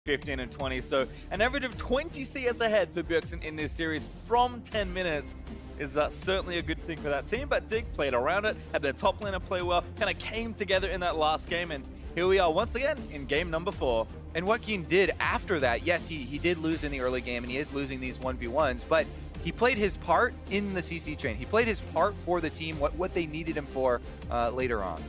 15 and 20. So an average of 20 CS ahead for Bjergsen in this series from 10 minutes is certainly a good thing for that team. But Dig played around it, had their top laner play well, kind of came together in that last game, and here we are once again in game number 4. And what Keen did after that, yes, he did lose in the early game, and he is losing these 1v1s, but he played his part in the CC train. He played his part for the team, what they needed him for later on.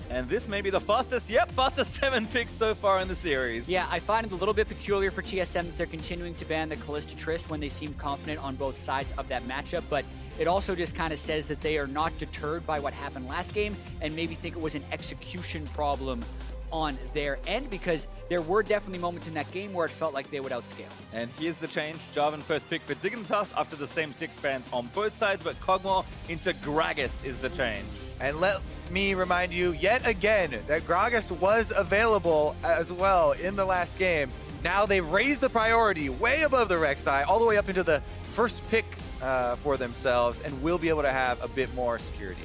And this may be the fastest 7 picks so far in the series. Yeah, I find it a little bit peculiar for TSM that they're continuing to ban the Kalista Trist when they seem confident on both sides of that matchup, but it also just kind of says that they are not deterred by what happened last game and maybe think it was an execution problem on their end, because there were definitely moments in that game where it felt like they would outscale. And here's the change. Jarvan first pick for Dignitas after the same 6 bans on both sides, but Kog'Maw into Gragas is the change. And let me remind you yet again that Gragas was available as well in the last game. Now they've raised the priority way above the Rek'Sai, all the way up into the first pick for themselves, and will be able to have a bit more security.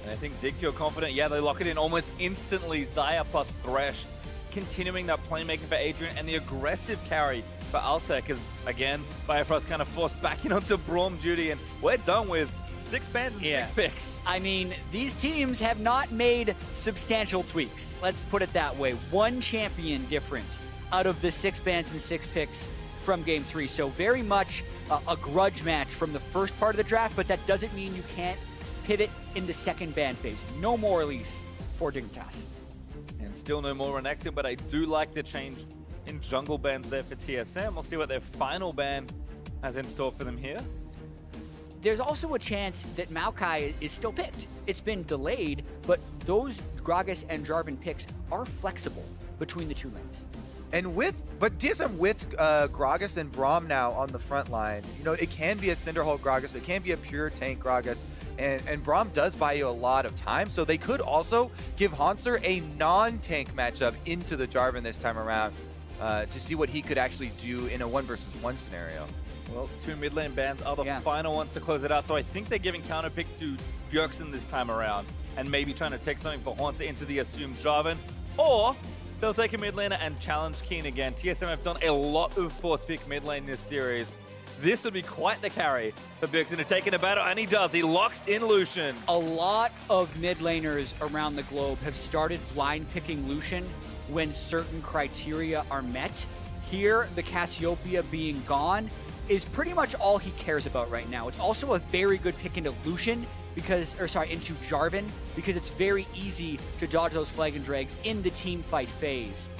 And I think Dig feel confident. Yeah, they lock it in almost instantly. Xayah plus Thresh, continuing that playmaking for Adrian, and the aggressive carry for Altec is, again, Bifrost kind of forced back in onto Braum duty, and we're done with 6 bans and 6 picks. I mean, these teams have not made substantial tweaks. Let's put it that way. One champion different out of the 6 bans and 6 picks from Game 3. So very much a grudge match from the first part of the draft, but that doesn't mean you can't pivot in the second ban phase. No more release for Dignitas. And still no more Renekton, but I do like the change in jungle bans there for TSM. We'll see what their final ban has in store for them here. There's also a chance that Maokai is still picked. It's been delayed, but those Gragas and Jarvan picks are flexible between the 2 lanes. And but TSM with Gragas and Braum now on the front line, you know, it can be a Cinderhulk Gragas, it can be a pure tank Gragas, and Braum does buy you a lot of time, so they could also give Haunter a non-tank matchup into the Jarvan this time around to see what he could actually do in a 1 versus 1 scenario. Well, 2 mid lane bans are the final ones to close it out, so I think they're giving counter pick to Bjergsen this time around, and maybe trying to take something for Haunter into the assumed Jarvan, or they'll take a mid laner and challenge Keen again. TSM have done a lot of 4th pick mid lane this series. This would be quite the carry for Bjergsen to take in a battle, and he does. He locks in Lucian. A lot of mid laners around the globe have started blind picking Lucian when certain criteria are met. Here, the Cassiopeia being gone is pretty much all he cares about right now. It's also a very good pick into Lucian into Jarvan, because it's very easy to dodge those flag and drags in the team fight phase.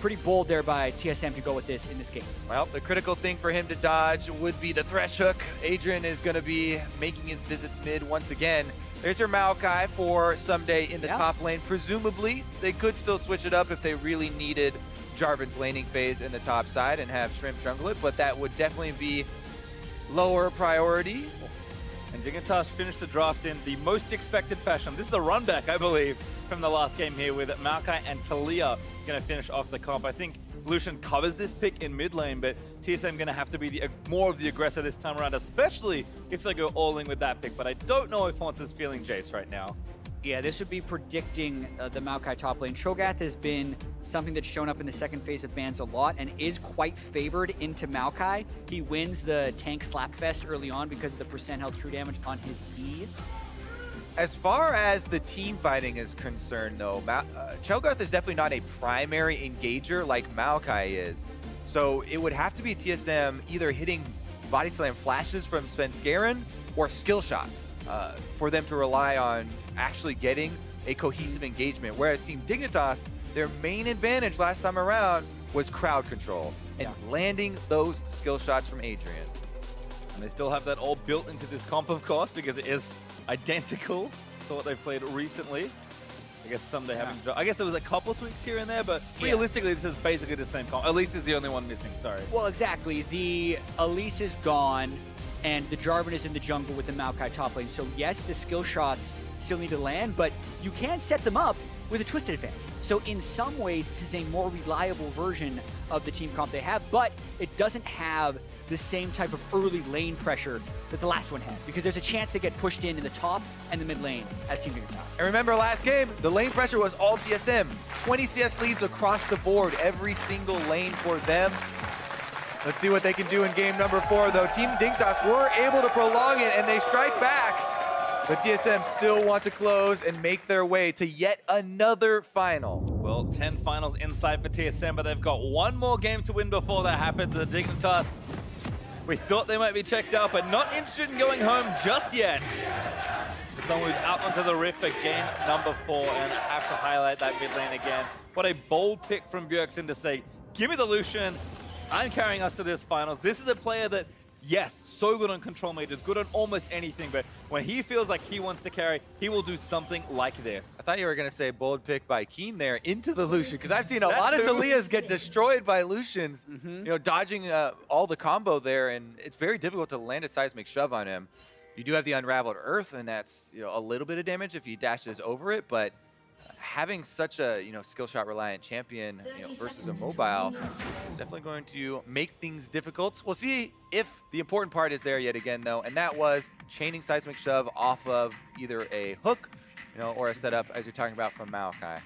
Pretty bold there by TSM to go with this in this game. Well, the critical thing for him to dodge would be the Thresh Hook. Adrian is going to be making his visits mid once again. There's your Maokai for someday in the top lane. Presumably, they could still switch it up if they really needed Jarvan's laning phase in the top side and have Shrimp jungle it, but that would definitely be lower priority. And Dignitas finished the draft in the most expected fashion. This is a run back, I believe, from the last game here, with Maokai and Talia going to finish off the comp. I think Lucian covers this pick in mid lane, but TSM going to have to be more of the aggressor this time around, especially if they go all in with that pick. But I don't know if Haunter's feeling Jace right now. Yeah, this would be predicting the Maokai top lane. Cho'Gath has been something that's shown up in the second phase of bans a lot and is quite favored into Maokai. He wins the tank slapfest early on because of the % health true damage on his E. As far as the team fighting is concerned, though, Cho'Gath is definitely not a primary engager like Maokai is. So it would have to be TSM either hitting body slam flashes from Svenskeren or skill shots for them to rely on actually getting a cohesive engagement. Whereas Team Dignitas, their main advantage last time around was crowd control and landing those skill shots from Adrian. And they still have that all built into this comp, of course, because it is identical to what they've played recently. I guess some they haven't. I guess there was a couple tweaks here and there, but realistically, this is basically the same comp. Elise is the only one missing, sorry. Well, exactly. The Elise is gone, and the Jarvan is in the jungle with the Maokai top lane. So yes, the skill shots still need to land, but you can set them up with a Twisted Advance. So in some ways, this is a more reliable version of the team comp they have, but it doesn't have the same type of early lane pressure that the last one had, because there's a chance they get pushed in the top and the mid lane as Team Dignitas. And remember last game, the lane pressure was all TSM. 20 CS leads across the board, every single lane for them. Let's see what they can do in game number 4, though. Team Dignitas were able to prolong it, and they strike back. But TSM still want to close and make their way to yet another final. Well, 10 finals inside for TSM, but they've got one more game to win before that happens. The Dignitas, we thought they might be checked out, but not interested in going home just yet. So we're out onto the Rift for game number 4, and I have to highlight that mid lane again. What a bold pick from Bjergsen to say, give me the Lucian, I'm carrying us to this finals. This is a player that, yes, so good on control majors, good on almost anything, but when he feels like he wants to carry, he will do something like this. I thought you were going to say bold pick by Keen there into the Lucian, because I've seen a lot of Talias get destroyed by Lucians, you know, dodging all the combo there, and it's very difficult to land a seismic shove on him. You do have the Unraveled Earth, and that's, you know, a little bit of damage if he dashes over it, but having such a, you know, skill shot reliant champion, you know, versus a mobile is definitely going to make things difficult. We'll see if the important part is there yet again, though, and that was chaining seismic shove off of either a hook, you know, or a setup, as you're talking about from Maokai.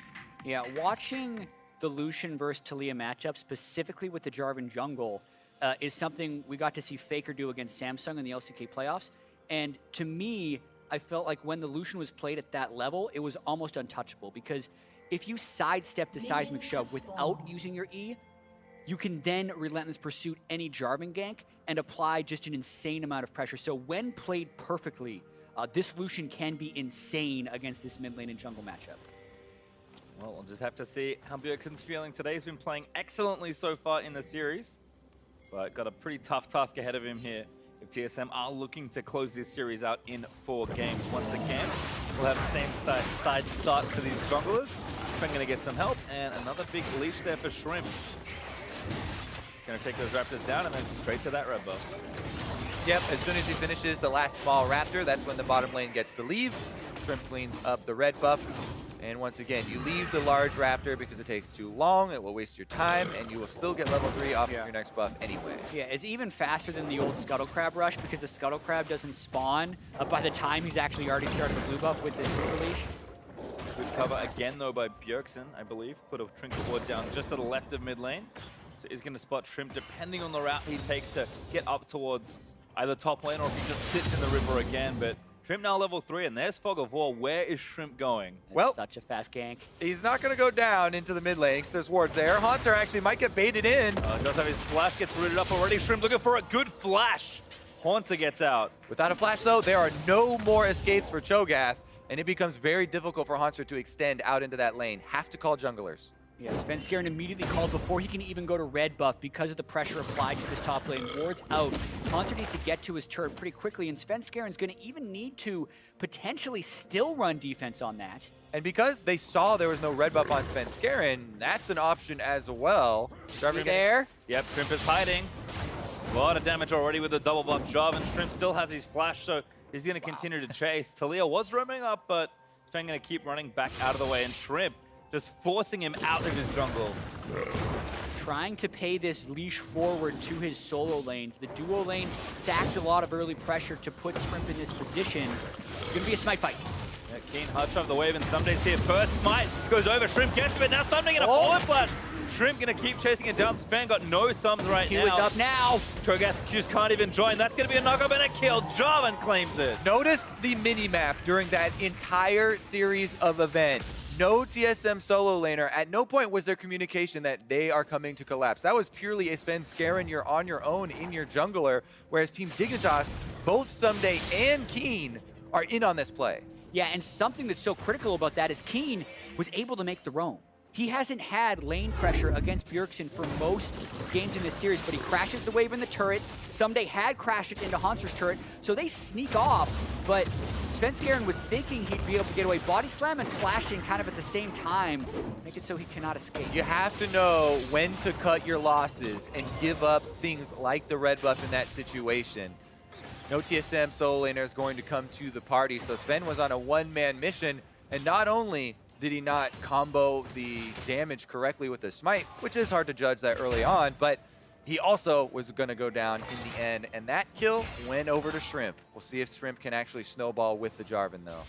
Yeah, watching the Lucian versus Taliyah matchup, specifically with the Jarvan jungle, is something we got to see Faker do against Samsung in the LCK playoffs. And to me, I felt like when the Lucian was played at that level, it was almost untouchable, because if you sidestep the seismic shove without using your E, you can then Relentless Pursuit any Jarvan gank and apply just an insane amount of pressure. So when played perfectly, this Lucian can be insane against this mid lane and jungle matchup. Well, we'll just have to see how Bjergsen's feeling today. He's been playing excellently so far in the series, but got a pretty tough task ahead of him here if TSM are looking to close this series out in 4 games. Once again, we'll have the same side start for these junglers. I'm going to get some help, and another big leash there for Shrimp. Going to take those Raptors down and then straight to that red buff. Yep, as soon as he finishes the last small Raptor, that's when the bottom lane gets to leave. Shrimp cleans up the red buff. And once again, you leave the large Raptor because it takes too long, it will waste your time, and you will still get level 3 off of your next buff anyway. Yeah, it's even faster than the old Scuttle Crab rush, because the Scuttle Crab doesn't spawn by the time he's actually already started the blue buff with this super leash. Good cover again, though, by Bjergsen, I believe. Put a Trinket Ward down just to the left of mid lane. So he's going to spot Shrimp, depending on the route he takes to get up towards either top lane or if he just sits in the river again. But Shrimp now level 3, and there's Fog of War. Where is Shrimp going? Well, such a fast gank. He's not going to go down into the mid lane because there's wards there. Haunter actually might get baited in. Does have his flash, gets rooted up already. Shrimp looking for a good flash. Haunter gets out. Without a flash, though, there are no more escapes for Cho'Gath, and it becomes very difficult for Haunter to extend out into that lane. Have to call junglers. Yeah, Svenskeren immediately called before he can even go to red buff because of the pressure applied to this top lane. Ward's out. Haunter needs to get to his turret pretty quickly, and Svenskeren's going to even need to potentially still run defense on that. And because they saw there was no red buff on Svenskeren, that's an option as well. There. Yep, Shrimp is hiding. A lot of damage already with the double buff job, and Shrimp still has his flash, so he's going to continue to chase. Taliyah was roaming up, but Sven going to keep running back out of the way, and Shrimp just forcing him out of his jungle. Trying to pay this leash forward to his solo lanes. The duo lane sacked a lot of early pressure to put Shrimp in this position. It's going to be a smite fight. Yeah, Keen hush off the wave, and Sumday's here first. Smite goes over, Shrimp gets him, now Sumday gonna fall in flash. Shrimp gonna keep chasing it down. Span got no sums right now. Q is up now. Cho'Gath just can't even join. That's gonna be a knockup and a kill. Jarvan claims it. Notice the mini-map during that entire series of event. No TSM solo laner. At no point was there communication that they are coming to collapse. That was purely a Svenskeren, you're on your own in your jungler, whereas Team Dignitas, both Someday and Keen, are in on this play. Yeah, and something that's so critical about that is Keen was able to make the roam. He hasn't had lane pressure against Bjergsen for most games in this series, but he crashes the wave in the turret. Someday had crashed it into Haunter's turret, so they sneak off, but Svenskeren was thinking he'd be able to get away. Body slam and flashing kind of at the same time, make it so he cannot escape. You have to know when to cut your losses and give up things like the red buff in that situation. No TSM solo laner is going to come to the party, so Sven was on a one-man mission, and not only did he not combo the damage correctly with the smite, which is hard to judge that early on, but he also was going to go down in the end, and that kill went over to Shrimp. We'll see if Shrimp can actually snowball with the Jarvan, though.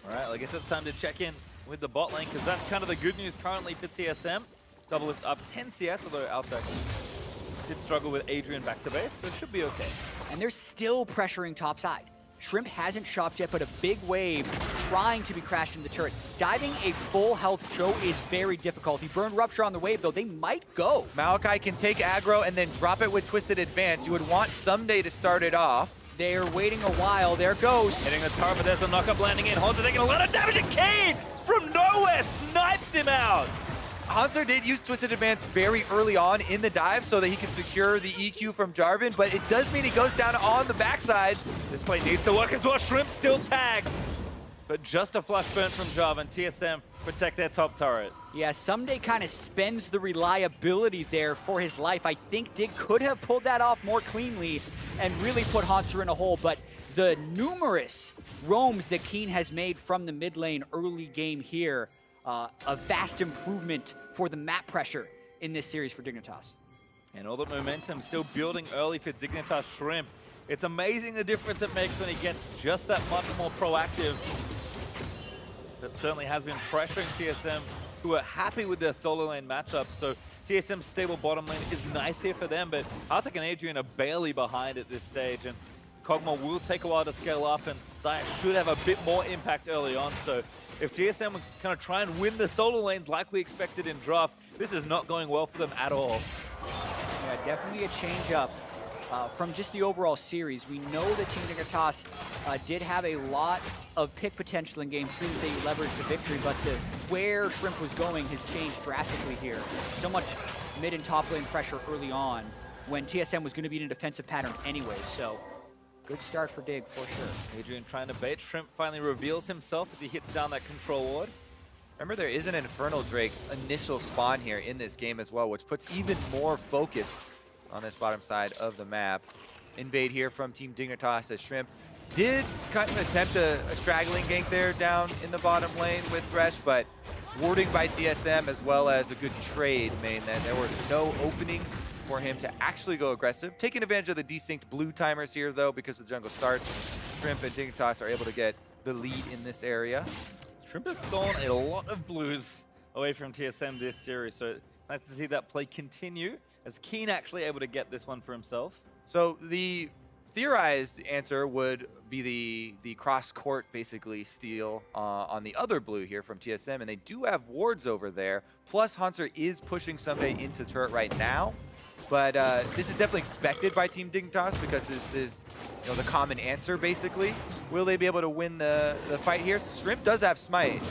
All right, I guess it's time to check in with the bot lane, because that's kind of the good news currently for TSM. Double lift up 10 CS, although Altec did struggle with Adrian back to base, so it should be okay. And they're still pressuring topside. Shrimp hasn't shopped yet, but a big wave trying to be crashed in the turret. Diving a full health Cho is very difficult. He burned Rupture on the wave, though. They might go. Maokai can take aggro and then drop it with Twisted Advance. You would want Someday to start it off. They're waiting a while. There goes. Hitting the turret, but there's a knockup landing in. Honza taking a lot of damage, and Kane from nowhere snipes him out. Hanser did use Twisted Advance very early on in the dive so that he could secure the EQ from Jarvan, but it does mean he goes down on the backside. This play needs to work as well. Shrimp still tagged. But just a flash burn from Jarvan. TSM protect their top turret. Yeah, Someday kind of spends the reliability there for his life. I think Dig could have pulled that off more cleanly and really put Hanser in a hole, but the numerous roams that Keen has made from the mid lane early game here, a vast improvement for the map pressure in this series for Dignitas. And all the momentum still building early for Dignitas Shrimp. It's amazing the difference it makes when he gets just that much more proactive. That certainly has been pressuring TSM, who are happy with their solo lane matchup. So TSM's stable bottom lane is nice here for them, but Arctic and Adrian are barely behind at this stage. And Kog'Maw will take a while to scale up, and Xayah should have a bit more impact early on. So if TSM would kind of try and win the solo lanes like we expected in draft, this is not going well for them at all. Yeah, definitely a change up from just the overall series. We know that Team Dignitas did have a lot of pick potential in Game 3 that they leveraged to victory, but where Shrimp was going has changed drastically here. So much mid and top lane pressure early on when TSM was going to be in a defensive pattern anyway, so good start for Dig for sure. Adrian trying to bait. Shrimp finally reveals himself as he hits down that control ward. Remember, there is an Infernal Drake initial spawn here in this game as well, which puts even more focus on this bottom side of the map. Invade here from Team Dignitas as Shrimp did kind of attempt a straggling gank there down in the bottom lane with Thresh, but warding by TSM as well as a good trade mean that there was no opening for him to actually go aggressive. Taking advantage of the desynced blue timers here, though, because the jungle starts. Shrimp and Dignitas are able to get the lead in this area. Shrimp has stolen a lot of blues away from TSM this series, so nice to see that play continue, as Keen actually able to get this one for himself. So the theorized answer would be the cross-court, basically, steal on the other blue here from TSM, and they do have wards over there. Plus, Hanser is pushing Someday into turret right now, but this is definitely expected by Team Dignitas because this is the common answer, basically. Will they be able to win the fight here? Shrimp does have Smite.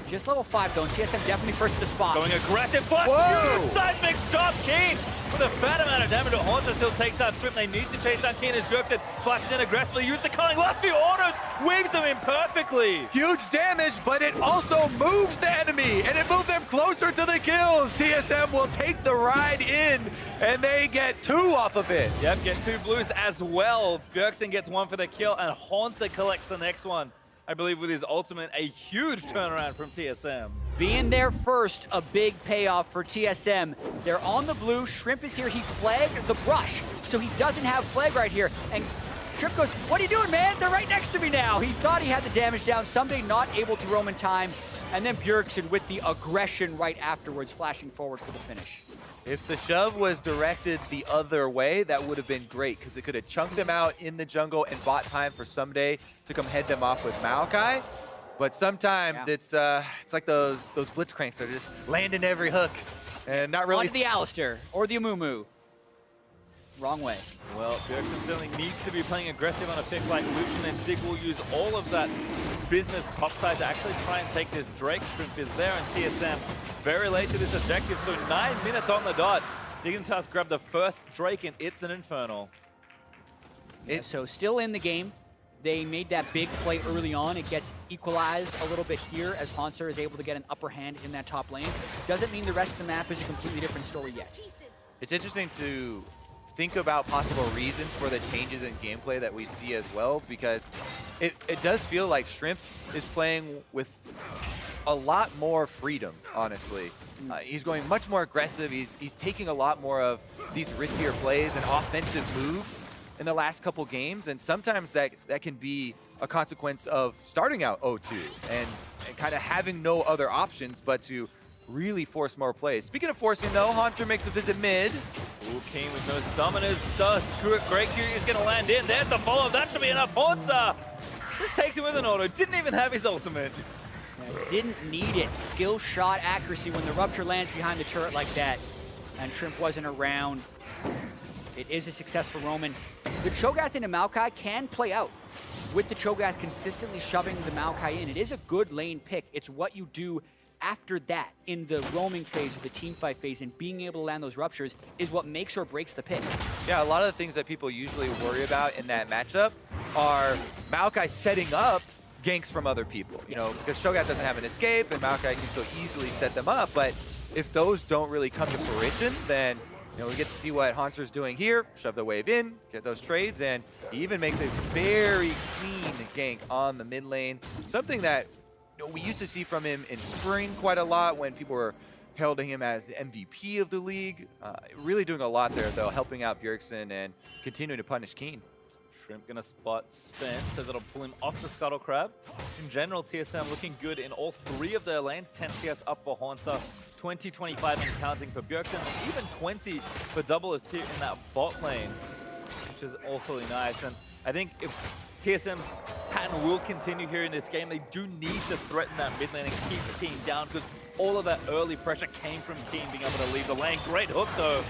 Just level 5 though, and TSM definitely first to the spot. Going aggressive, but huge seismic shot, Keen with a fat amount of damage. Hanser still takes out Shrimp. They need to chase down Keen as Bjergsen flashes in aggressively, use the culling, last few autos, weaves them in perfectly. Huge damage, but it also moves the enemy, and it moves them closer to the kills. TSM will take the ride in, and they get 2 off of it. Yep, get 2 blues as well. Bjergsen gets 1 for the kill, and Hanser collects the next one. I believe with his ultimate, a huge turnaround from TSM. Being there first, a big payoff for TSM. They're on the blue, Shrimp is here, he flagged the brush, so he doesn't have flag right here. And Shrimp goes, what are you doing, man? They're right next to me now. He thought he had the damage down, Someday not able to roam in time, and then Bjergsen with the aggression right afterwards, flashing forward for the finish. If the shove was directed the other way, that would have been great, because it could have chunked them out in the jungle and bought time for Someday to come head them off with Maokai. But sometimes it's like those blitzcranks that are just landing every hook and not really. Onto the Alistair or the Amumu. Wrong way. Well, Bjergsen certainly needs to be playing aggressive on a pick like Lucian, and Dig will use all of that business topside to actually try and take this Drake. Shrimp is there, and TSM very late to this objective, so 9 minutes on the dot. Dignitas grabbed the first Drake, and it's an Infernal. So still in the game. They made that big play early on. It gets equalized a little bit here as Hanser is able to get an upper hand in that top lane. Doesn't mean the rest of the map is a completely different story yet. It's interesting to think about possible reasons for the changes in gameplay that we see as well, because it does feel like Shrimp is playing with a lot more freedom, honestly. He's going much more aggressive. He's taking a lot more of these riskier plays and offensive moves in the last couple games, and sometimes that can be a consequence of starting out 0-2 and kind of having no other options but to really force more plays. Speaking of forcing, though, Haunter makes a visit mid. Ooh, King with no summoners. Great Q is going to land in. There's the follow-up. That should be enough. Haunter just takes him with an auto. Didn't even have his ultimate. Didn't need it. Skill shot accuracy when the Rupture lands behind the turret like that. And Shrimp wasn't around. It is a success for Roman. The Cho'Gath into Maokai can play out with the Cho'Gath consistently shoving the Maokai in. It is a good lane pick. It's what you do after that in the roaming phase or the team fight phase, and being able to land those Ruptures is what makes or breaks the pick. Yeah, a lot of the things that people usually worry about in that matchup are Maokai setting up ganks from other people, you know, because Cho'Gath doesn't have an escape and Maokai can so easily set them up, but if those don't really come to fruition, then we get to see what Haunter's doing here, shove the wave in, get those trades, and he even makes a very clean gank on the mid lane, something that we used to see from him in spring quite a lot when people were heralding him as the MVP of the league. Really doing a lot there, though, helping out Bjergsen and continuing to punish Keen. Shrimp gonna spot Sven, so that'll pull him off the Scuttle Crab. In general, TSM looking good in all three of their lanes. 10 CS up for Haunter, 20, 25 and counting for Bjergsen, and even 20 for Double of Two in that bot lane, which is awfully nice. And I think if TSM's pattern will continue here in this game, they do need to threaten that mid lane and keep Keen down, because all of that early pressure came from Keen being able to leave the lane. Great hook, though.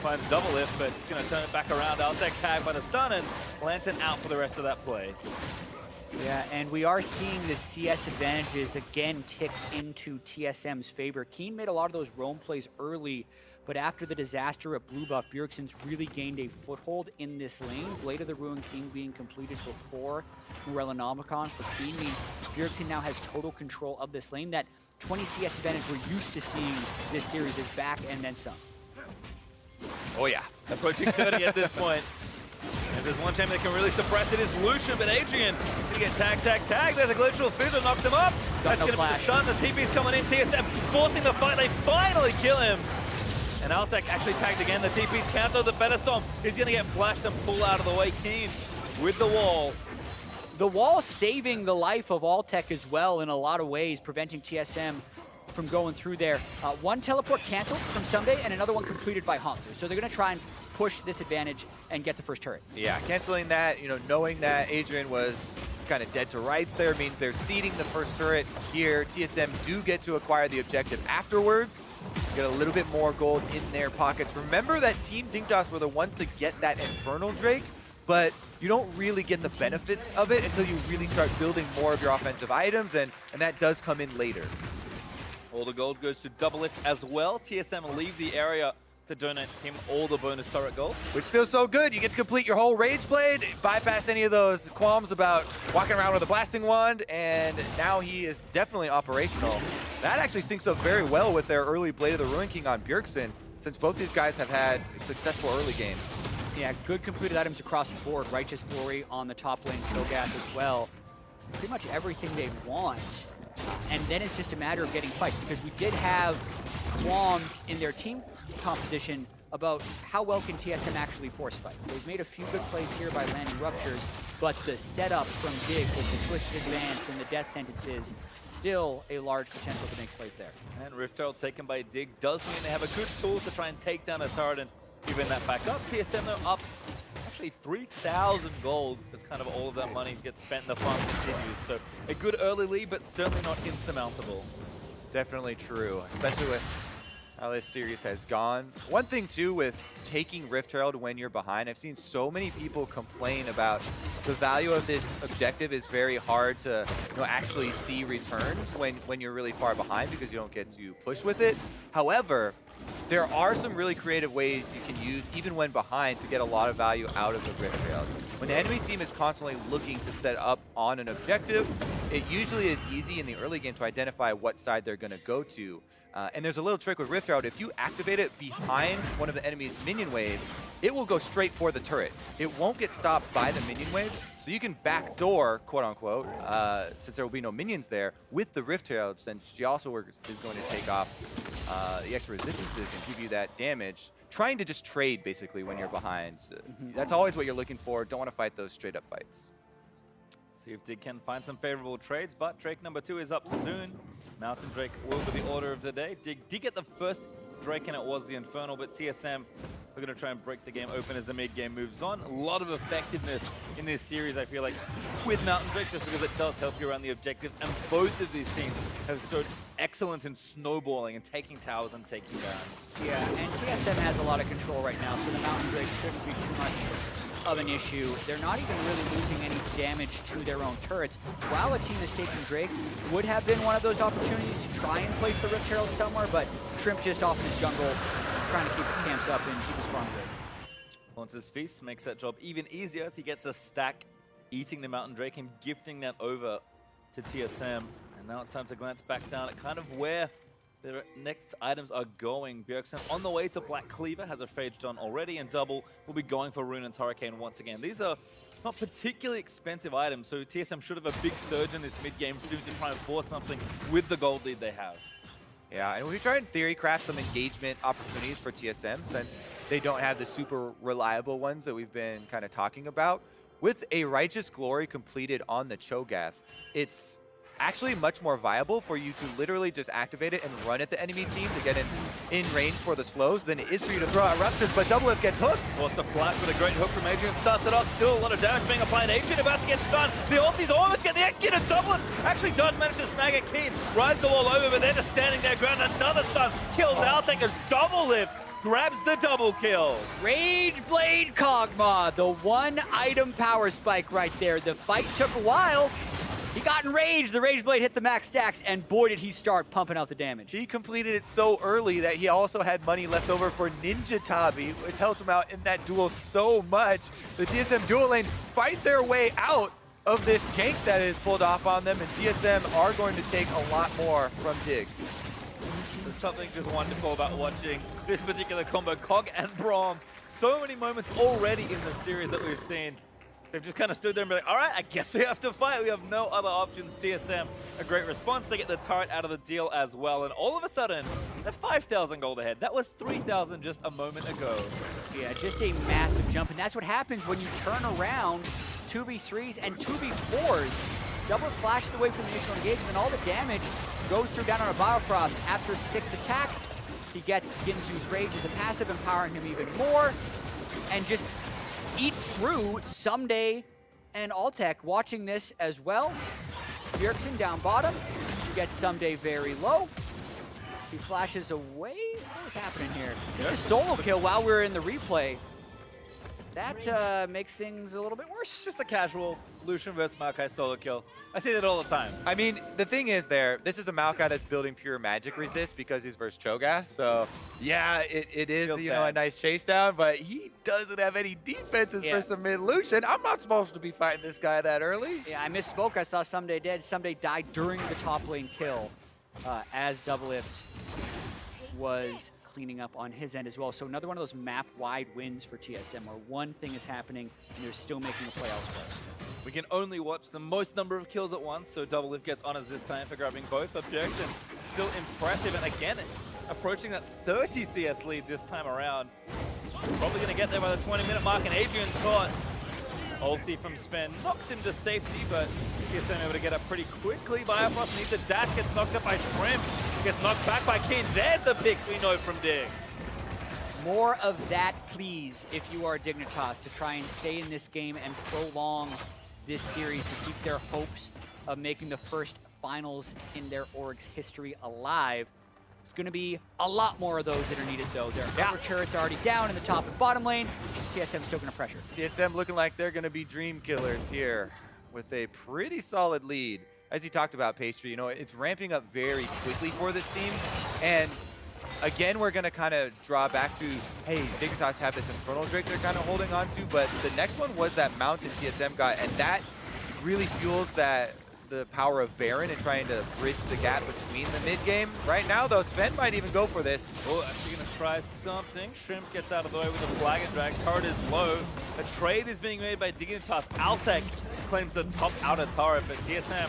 Finds double lift, but he's going to turn it back around. Altec tag by the stun, and Lantern out for the rest of that play. Yeah, and we are seeing the CS advantages again tick into TSM's favor. Keen made a lot of those roam plays early, but after the disaster at Blue Buff, Bjergsen's really gained a foothold in this lane. Blade of the Ruin King being completed before Morellonomicon for Keen means Bjergsen now has total control of this lane. That 20 CS advantage we're used to seeing this series is back and then some. Oh yeah. Approaching 30 at this point. If there's one champion that can really suppress it, is Lucian, but Adrian gonna get tag. There's a glacial fizz that knocks him up. That's gonna be the stun. The TP's coming in. TSM forcing the fight. They finally kill him. And Altec actually tagged again. The TP's counter. The better storm. He's gonna get flashed and pull out of the way. Keen with the wall. The wall saving the life of Altec as well in a lot of ways, preventing TSM from going through there. One teleport canceled from Sunday and another one completed by Haunter. So they're going to try and push this advantage and get the first turret. Yeah, canceling that, knowing that Adrian was kind of dead to rights there means they're seeding the first turret here. TSM do get to acquire the objective afterwards. Get a little bit more gold in their pockets. Remember that Team Dignitas were the ones to get that Infernal Drake, but you don't really get the benefits of it until you really start building more of your offensive items, and that does come in later. All the gold goes to Double Lift as well. TSM leave the area to donate him all the bonus turret gold. Which feels so good. You get to complete your whole Rage Blade, bypass any of those qualms about walking around with a blasting wand, and now he is definitely operational. That actually syncs up very well with their early Blade of the Ruin King on Bjergsen, since both these guys have had successful early games. Yeah, good completed items across the board. Righteous Glory on the top lane, Cho'Gath as well. Pretty much everything they want. And then it's just a matter of getting fights, because we did have qualms in their team composition about how well can TSM actually force fights. They've made a few good plays here by landing Ruptures, but the setup from Dig with the Twisted Advance and the death sentences, still a large potential to make plays there. And Rift Herald taken by Dig does mean they have a good tool to try and take down a turret and even that back up. TSM though up actually 3,000 gold as kind of all of that money gets spent and the farm continues. So a good early lead, but certainly not insurmountable. Definitely true, especially with how this series has gone. One thing too with taking Rift Herald when you're behind, I've seen so many people complain about the value of this objective is very hard to actually see returns when you're really far behind, because you don't get to push with it. However, there are some really creative ways you can use even when behind to get a lot of value out of the Rift Herald. When the enemy team is constantly looking to set up on an objective, it usually is easy in the early game to identify what side they're going to go to. And there's a little trick with Rift Herald. If you activate it behind one of the enemy's minion waves, it will go straight for the turret. It won't get stopped by the minion wave, so you can backdoor, quote unquote, since there will be no minions there, with the Rift Herald, since she also is going to take off the extra resistances and give you that damage. Trying to just trade, basically, when you're behind. So that's always what you're looking for. Don't want to fight those straight-up fights. See if Dig can find some favorable trades, but Drake number 2 is up soon. Mountain Drake will be the order of the day. Dig did get the first Drake, and it was the Infernal, but TSM are going to try and break the game open as the mid-game moves on. A lot of effectiveness in this series, I feel like, with Mountain Drake, just because it does help you around the objectives, and both of these teams have showed excellence in snowballing and taking towers and taking downs. Yeah, and TSM has a lot of control right now, so the Mountain Drake shouldn't be too much of an issue. They're not even really losing any damage to their own turrets. While a team is taking Drake, would have been one of those opportunities to try and place the Rift Herald somewhere, but Shrimp just off in his jungle, trying to keep his camps up and keep his farm good. Haunter's Feast makes that job even easier as he gets a stack, eating the Mountain Drake and gifting that over to TSM. And now it's time to glance back down at kind of where the next items are going. Bjergsen on the way to Black Cleaver, has a Phage done already, and Double will be going for Rune and Hurricane once again. These are not particularly expensive items, so TSM should have a big surge in this mid-game soon to try and force something with the gold lead they have. Yeah, and we try in theory craft some engagement opportunities for TSM since they don't have the super reliable ones that we've been kind of talking about. With a Righteous Glory completed on the Cho'Gath, it's actually much more viable for you to literally just activate it and run at the enemy team to get in range for the slows than it is for you to throw out Ruptures, but Doublelift gets hooked. Forced to flash with a great hook from Adrian, starts it off, still a lot of damage being applied. Adrian about to get stunned, the ulti's almost getting executed. Doublelift actually does manage to snag it. Keen rides the wall over, but they're just standing their ground. Another stun, kills Altek as Doublelift grabs the double kill. Rage Blade Kog'Maw, the one item power spike right there. The fight took a while. He got enraged, the Rage Blade hit the max stacks, and boy did he start pumping out the damage. He completed it so early that he also had money left over for Ninja Tabi, which helped him out in that duel so much. The TSM dual lane fight their way out of this gank that is pulled off on them, and TSM are going to take a lot more from Dig. There's something just wonderful about watching this particular combo. Cog and Braum, so many moments already in the series that we've seen. They've just kind of stood there and be like, all right, I guess we have to fight. We have no other options. TSM, a great response. They get the turret out of the deal as well. And all of a sudden, they're 5,000 gold ahead. That was 3,000 just a moment ago. Yeah, just a massive jump. And that's what happens when you turn around 2v3s and 2v4s. Double flashes away from the initial engagement, and all the damage goes through down on a Biofrost. After 6 attacks, he gets Ginzu's Rage as a passive, empowering him even more. And just eats through Someday and Altek. Watching this as well. Bjergsen down bottom. He gets Someday very low. He flashes away. What was happening here? Yep. A solo kill while we're in the replay. That makes things a little bit worse. Just a casual Lucian versus Maokai solo kill. I see that all the time. I mean, the thing is this is a Maokai that's building pure magic resist because he's versus Cho'Gath. So, yeah, it is, you know, a nice chase down, but he doesn't have any defenses for some mid-Lucian. I'm not supposed to be fighting this guy that early. Yeah, I misspoke. I saw Someday dead. Someday died during the top lane kill as Doublelift was cleaning up on his end as well. So another one of those map-wide wins for TSM where one thing is happening and they're still making a play elsewhere. We can only watch the most number of kills at once, so Doublelift gets honors this time for grabbing both, but Bjergsen still impressive, and again, approaching that 30 CS lead this time around. Probably going to get there by the 20-minute mark, and Adrian's caught. Ulti from Sven knocks him to safety, but TSM able to get up pretty quickly. Biofrost needs a dash, gets knocked up by Shrimp, gets knocked back by Keen. There's the picks we know from Dig. More of that, please, if you are Dignitas, to try and stay in this game and prolong this series to keep their hopes of making the first finals in their org's history alive. It's going to be a lot more of those that are needed, though. Their outer turrets already down in the top and bottom lane. TSM still going to pressure. TSM looking like they're going to be dream killers here with a pretty solid lead. As you talked about, Pastry, you know, it's ramping up very quickly for this team. And again, we're going to kind of draw back to, hey, Dignitas have this Infernal Drake they're kind of holding on to, but the next one was that Mountain TSM got, and that really fuels that the power of Baron and trying to bridge the gap between the mid game. Right now, though, Sven might even go for this. Oh, actually going to try something. Shrimp gets out of the way with a flag and drag. Turret is low. A trade is being made by Dignitas. Altec claims the top outer turret, but TSM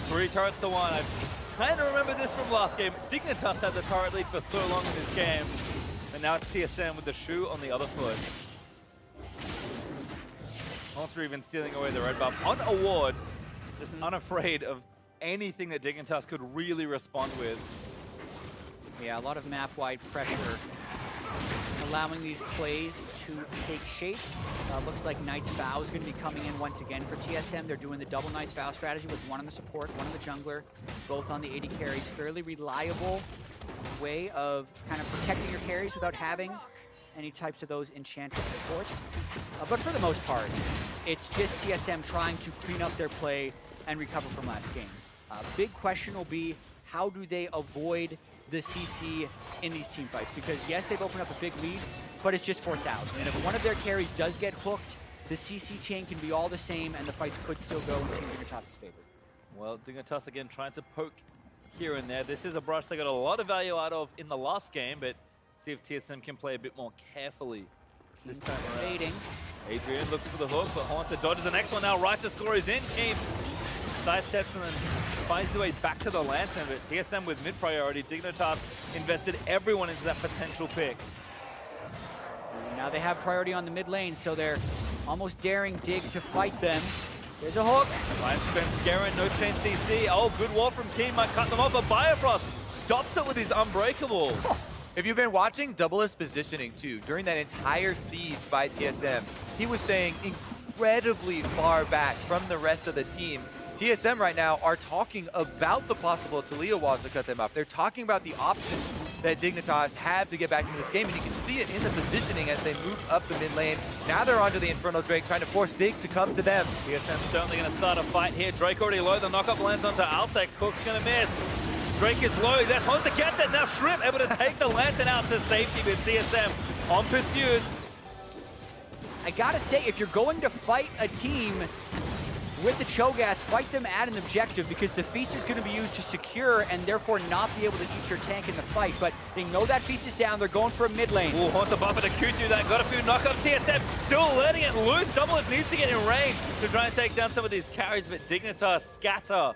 3 turrets to 1. I kind of remember this from last game. Dignitas had the turret lead for so long in this game, and now it's TSM with the shoe on the other foot. Monster even stealing away the red buff on a ward, just unafraid of anything that Dignitas could really respond with. Yeah, a lot of map-wide pressure, allowing these plays to take shape. Looks like Knight's Vow is going to be coming in once again for TSM. They're doing the double Knight's Vow strategy with one on the support, one on the jungler, both on the AD carries. Fairly reliable way of kind of protecting your carries without having any types of those enchanted supports. But for the most part, it's just TSM trying to clean up their play and recover from last game. Big question will be, how do they avoid the CC in these team fights? Because yes, they've opened up a big lead, but it's just 4,000. And if one of their carries does get hooked, the CC chain can be all the same and the fights could still go in Team Dignitas' favor. Well, Dignitas again trying to poke here and there. This is a brush they got a lot of value out of in the last game, but see if TSM can play a bit more carefully this time around. Fading. Adrian looks for the hook, but Haunter dodges the next one now. Right to score is in. Keem sidesteps and then finds their way back to the Lantern, but TSM with mid-priority. Dignitas invested everyone into that potential pick. Now they have priority on the mid lane, so they're almost daring Dig to fight them. There's a hook. Ryan spends Garen, no chain CC. Oh, good wall from Keem, might cut them off, but Biofrost stops it with his Unbreakable. If you've been watching Doublest positioning too, during that entire siege by TSM, he was staying incredibly far back from the rest of the team. TSM right now are talking about the possible Talia walls to cut them off. They're talking about the options that Dignitas have to get back into this game, and you can see it in the positioning as they move up the mid lane. Now they're onto the Infernal Drake, trying to force Dig to come to them. TSM certainly going to start a fight here. Drake already low, the knock-up lands onto Altec. Cook's going to miss. Drake is low, that's Hunter gets it. Now Shrimp able to take the Lantern out to safety with TSM on pursuit. I gotta say, if you're going to fight a team with the Cho'Gath, fight them at an objective, because the Feast is going to be used to secure and therefore not be able to eat your tank in the fight. But they know that Feast is down, they're going for a mid lane. Ooh, Haunter buffing a Q through that, got a few knockups. TSM still letting it loose. Doublest needs to get in range to try and take down some of these carries, but Dignitas scatter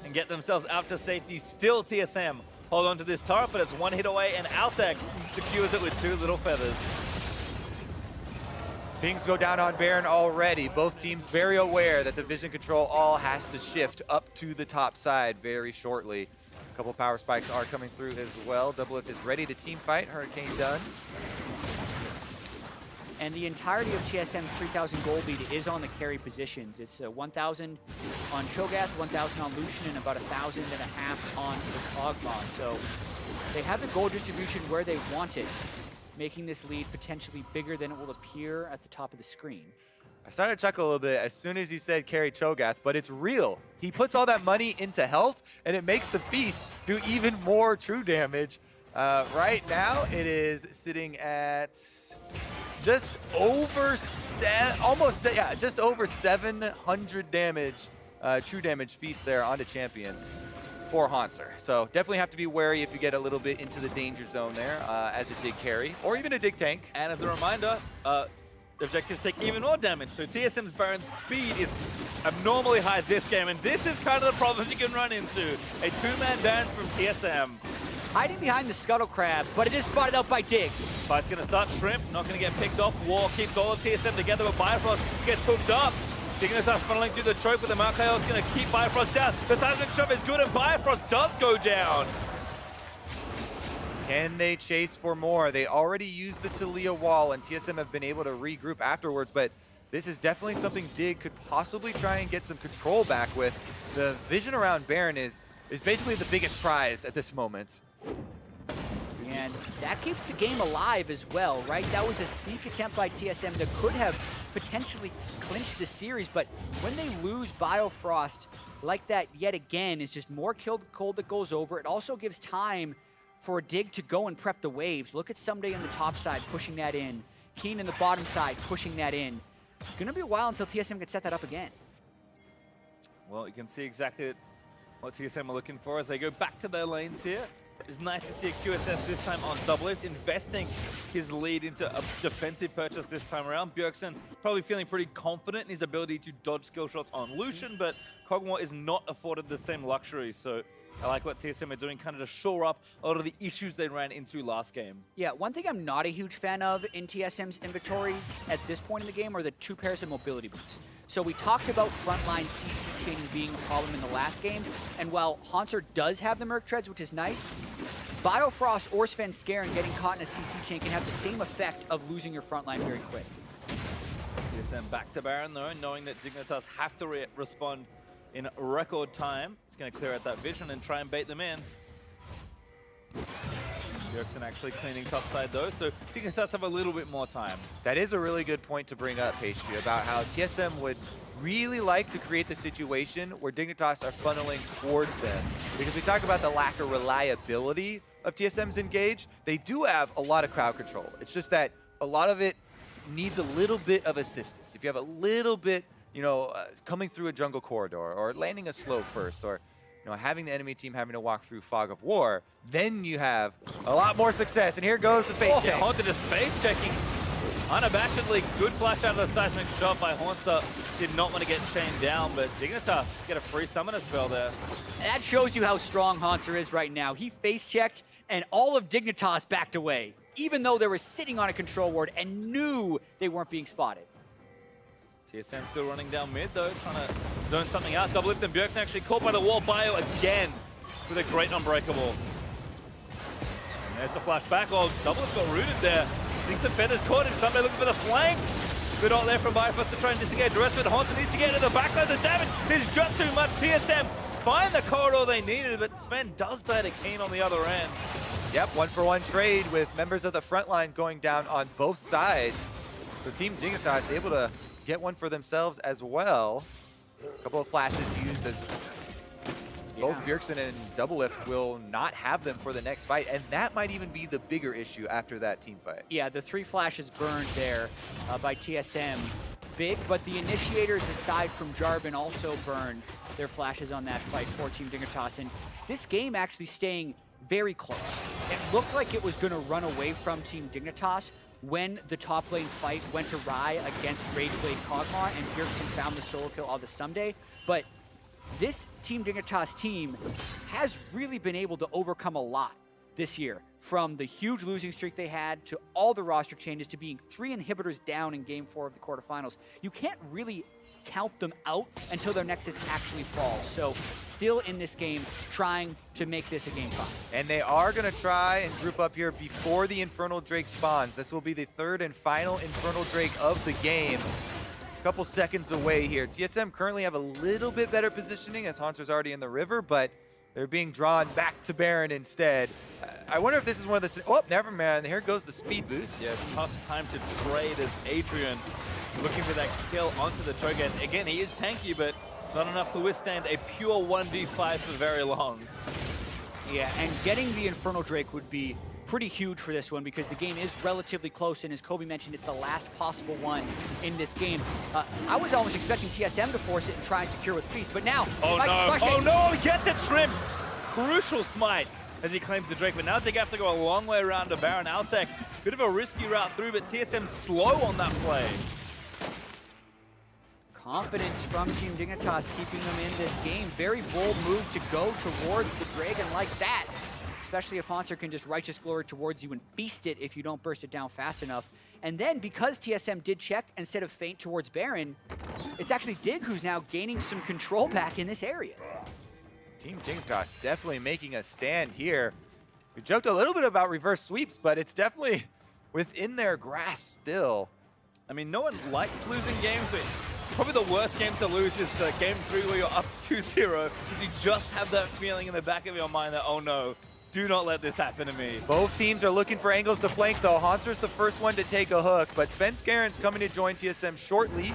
and get themselves out to safety. Still TSM hold on to this turret, but it's one hit away, and Altec secures it with 2 little feathers. Pings go down on Baron already. Both teams very aware that the vision control all has to shift up to the top side very shortly. A couple power spikes are coming through as well. Doublelift is ready to team fight. Hurricane done. And the entirety of TSM's 3,000 gold lead is on the carry positions. It's 1,000 on Cho'Gath, 1,000 on Lucian, and about 1,500 on the Kog'Maw. So they have the gold distribution where they want it, making this lead potentially bigger than it will appear at the top of the screen. I started to chuckle a little bit as soon as you said carry Cho'Gath, but it's real. He puts all that money into health, and it makes the Feast do even more true damage. Right now, it is sitting at just over just over 700 damage, true damage Feast there onto champions for Haunter. So definitely have to be wary if you get a little bit into the danger zone there as a dig carry, or even a dig tank. And as a reminder, the objectives take even more damage. So TSM's Baron's speed is abnormally high this game, and this is kind of the problems you can run into. A 2-man Baron from TSM. Hiding behind the Scuttle Crab, but it is spotted out by Dig. Fight's going to start. Shrimp not going to get picked off. War keeps all of TSM together, but Biofrost gets hooked up. Dignitas funneling through the choke, but the Maokai is going to keep Biofrost down. The seismic shove is good, and Biofrost does go down. Can they chase for more? They already used the Talia wall, and TSM have been able to regroup afterwards, but this is definitely something Dig could possibly try and get some control back with. The vision around Baron is basically the biggest prize at this moment. And that keeps the game alive as well, right? That was a sneak attempt by TSM that could have potentially clinched the series, but when they lose Biofrost like that yet again, it's just more cold that goes over. It also gives time for Dig to go and prep the waves. Look at Someday on the top side pushing that in. Keen in the bottom side pushing that in. It's going to be a while until TSM can set that up again. Well, you can see exactly what TSM are looking for as they go back to their lanes here. It's nice to see a QSS this time on double lift, investing his lead into a defensive purchase this time around. Bjergsen probably feeling pretty confident in his ability to dodge skill shots on Lucian, but Kog'Maw is not afforded the same luxury. So I like what TSM are doing, kind of to shore up a lot of the issues they ran into last game. Yeah, one thing I'm not a huge fan of in TSM's inventories at this point in the game are the 2 pairs of mobility boots. So we talked about frontline CC chaining being a problem in the last game, and while Haunter does have the Merc Treads, which is nice, Biofrost or Svenskeren getting caught in a CC chain can have the same effect of losing your frontline very quick. TSM back to Baron though, knowing that Dignitas have to respond in record time. It's going to clear out that vision and try and bait them in. Bjergsen actually cleaning topside though, so Dignitas have a little bit more time. That is a really good point to bring up, Pastry, about how TSM would really like to create the situation where Dignitas are funneling towards them. Because we talk about the lack of reliability of TSM's engage. They do have a lot of crowd control. It's just that a lot of it needs a little bit of assistance. If you have a little bit, you know, coming through a jungle corridor or landing a slow first or having the enemy team having to walk through Fog of War, then you have a lot more success. And here goes the face check. Haunter just face checking. Unabashedly good flash out of the seismic shot by Haunter. Did not want to get chained down, but Dignitas get a free summoner spell there. That shows you how strong Haunter is right now. He face checked and all of Dignitas backed away, even though they were sitting on a control ward and knew they weren't being spotted. TSM still running down mid though, trying to zone something out. Double lift and Bjergsen actually caught by the wall. Bio again with a great unbreakable. And there's the flashback. Oh, double lift got rooted there. Thinks the feathers caught him. Somebody looking for the flank. Good ult there from Biofrost to try and disengage. The rest of it, Haunter needs to get into the backside. The damage is just too much. TSM find the corridor they needed, but Sven does die to Keen on the other end. Yep, 1-for-1 trade with members of the front line going down on both sides. So Team Dignitas able to get one for themselves as well. A couple of flashes used as both Bjergsen and Double Lift will not have them for the next fight, and that might even be the bigger issue after that team fight. Yeah, the 3 flashes burned there by TSM. Big, but the initiators, aside from Jarvan, also burned their flashes on that fight for Team Dignitas. And this game actually staying very close. It looked like it was going to run away from Team Dignitas when the top lane fight went awry against Rageblade Kog'Maw and Bjergsen found the solo kill on the someday. But this Team Dignitas team has really been able to overcome a lot this year. From the huge losing streak they had to all the roster changes to being 3 inhibitors down in Game 4 of the quarterfinals. You can't really count them out until their Nexus actually falls. So still in this game, trying to make this a Game 5. And they are going to try and group up here before the Infernal Drake spawns. This will be the 3rd and final Infernal Drake of the game. A couple seconds away here. TSM currently have a little bit better positioning as Haunter's already in the river, but they're being drawn back to Baron instead. I wonder if this is one of the... Oh, never mind. Here goes the speed boost. Yeah, tough time to trade as Adrian looking for that kill onto the Cho'Gath. Again, he is tanky, but not enough to withstand a pure 1v5 for very long. Yeah, and getting the Infernal Drake would be pretty huge for this one because the game is relatively close, and as Kobe mentioned, it's the last possible one in this game. I was almost expecting TSM to force it and try and secure with Feast, but now... Oh no, he gets it, Shrimp! Crucial smite as he claims the Drake, but now they have to go a long way around to Baron Altec. Bit of a risky route through, but TSM slow on that play. Confidence from Team Dignitas keeping them in this game. Very bold move to go towards the Dragon like that. Especially if Haunter can just Righteous Glory towards you and feast it if you don't burst it down fast enough. And then because TSM did check instead of feint towards Baron, it's actually Dig who's now gaining some control back in this area. Team Dignitas definitely making a stand here. We joked a little bit about reverse sweeps, but it's definitely within their grasp still. I mean, no one likes losing games, but probably the worst game to lose is the Game 3 where you're up 2-0, because you just have that feeling in the back of your mind that, oh no, do not let this happen to me. Both teams are looking for angles to flank, though. Haunter's the first one to take a hook, but Svenskeren's coming to join TSM shortly.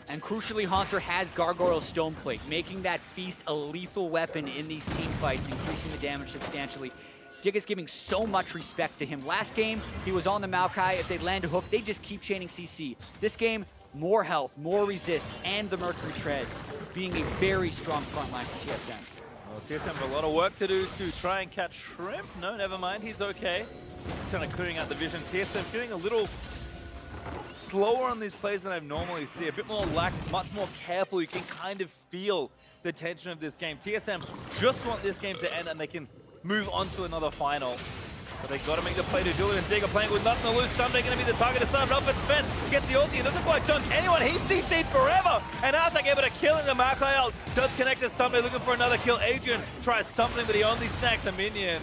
And crucially, Haunter has Gargoyle's Stoneplate, making that Feast a lethal weapon in these team fights, increasing the damage substantially. Dig is giving so much respect to him. Last game, he was on the Maokai. If they land a hook, they just keep chaining CC. This game, more health, more resist, and the Mercury Treads. being a very strong front line for TSM. Well, TSM have a lot of work to do to try and catch Shrimp. No, never mind, he's okay. Just kind of clearing out the vision. TSM getting a little slower on these plays than I normally see. A bit more lax, much more careful. You can kind of feel the tension of this game. TSM just want this game to end and they can move on to another final. But they got to make the play to Julian and Digger playing with nothing to lose. Sunday going to be the target to start off, but Sven gets the ulti. It doesn't quite dunk anyone. He's CC'd forever. And Arthur able to kill him. The Makai ult does connect to Sunday, looking for another kill. Adrian tries something, but he only snacks a minion.